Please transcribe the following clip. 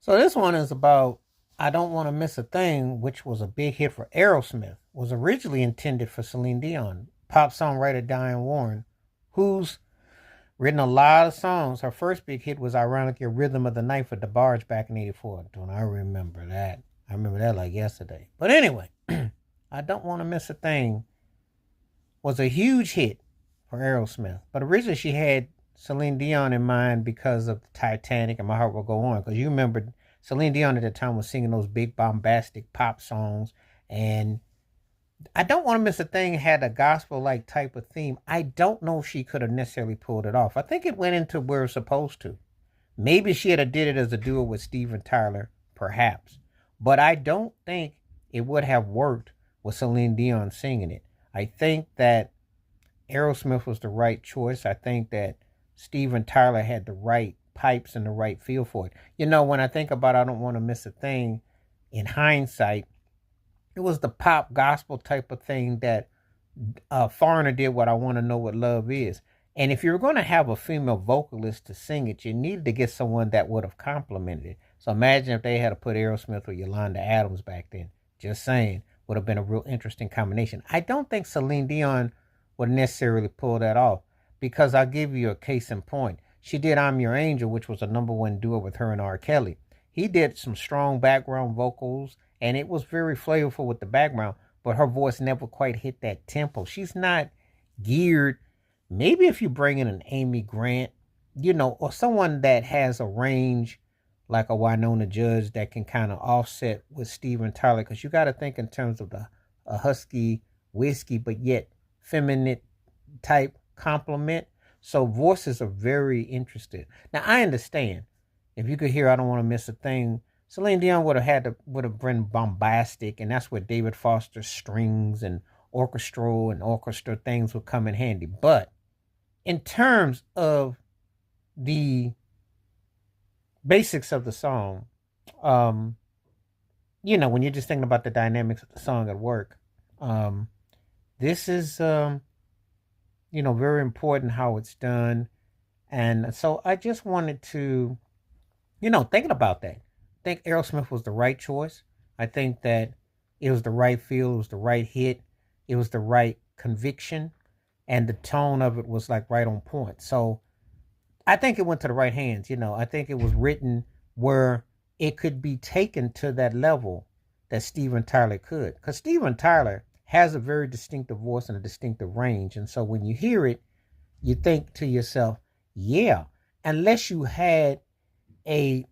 So this one is about I Don't Want to Miss a Thing, which was a big hit for Aerosmith. Was originally intended for Celine Dion, pop songwriter Diane Warren, who's written a lot of songs. Her first big hit was ironically Rhythm of the Night for DeBarge back in '84. Don't I remember that? I remember that like yesterday. But anyway, I Don't Want to Miss a Thing was a huge hit for Aerosmith. But originally she had Celine Dion in mind because of Titanic and My Heart Will Go On. Because you remember Celine Dion at the time was singing those big bombastic pop songs. And I Don't Want to Miss a Thing had a gospel like type of theme. I don't know if she could have necessarily pulled it off. I think it went into where it's supposed to. Maybe she had a did it as a duo with Steven Tyler, perhaps. But I don't think it would have worked with Celine Dion singing it. I think that Aerosmith was the right choice. I think that Steven Tyler had the right pipes and the right feel for it. You know, when I think about I Don't Want to Miss a Thing, in hindsight, it was the pop gospel type of thing that Foreigner did what I Want to Know What Love Is. And if you were going to have a female vocalist to sing it, you needed to get someone that would have complemented it. So imagine if they had to put Aerosmith or Yolanda Adams back then. Just saying, would have been a real interesting combination. I don't think Celine Dion would necessarily pull that off because I'll give you a case in point. She did I'm Your Angel, which was a #1 duo with her and R. Kelly. He did some strong background vocals, and it was very flavorful with the background, but her voice never quite hit that tempo. She's not geared. Maybe if you bring in an Amy Grant, or someone that has a range like a Winona Judge that can kind of offset with Steven Tyler, because you got to think in terms of a husky whiskey, but yet feminine type compliment. So voices are very interested. Now I understand if you could hear I Don't Want to Miss a Thing, Celine Dion would have been bombastic, and that's where David Foster's strings and orchestra things would come in handy. But in terms of the basics of the song, um, when you're just thinking about the dynamics of the song at work, this is very important how it's done. And so I just wanted to, thinking about that, I think Aerosmith was the right choice. I think that it was the right feel, it was the right hit, it was the right conviction, and the tone of it was like right on point. So I think it went to the right hands. I think it was written where it could be taken to that level that Steven Tyler could. Because Steven Tyler has a very distinctive voice and a distinctive range. And so when you hear it, you think to yourself, yeah, unless you had a